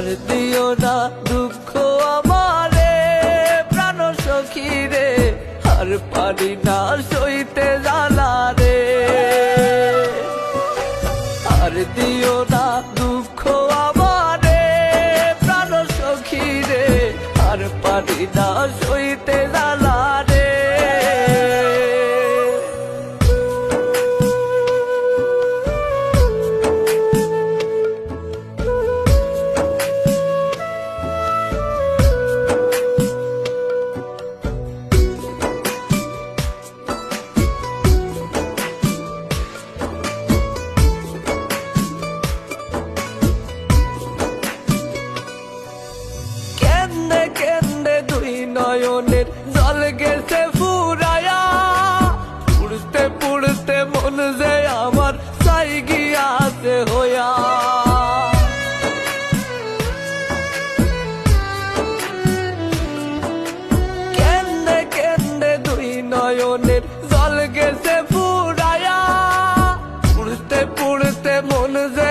আর দিও না দুঃখ আমারে প্রাণ সখী রে, আর পারি না সইতে জ্বালা রে। আর দিও না দুঃখ আমারে প্রাণ সখী রে, আর পারি না সইতে জ্বালা রে। কেন্দে কেন্দে দুই নয়নের জল গেছে ফুরায়া, পুড়তে পুড়তে মন যে আমার চাই গিয়াছে হইয়া। কেন্দে কেন্দে দুই নয়নের জল গেছে ফুরায়া, পুড়তে পুড়তে মন যে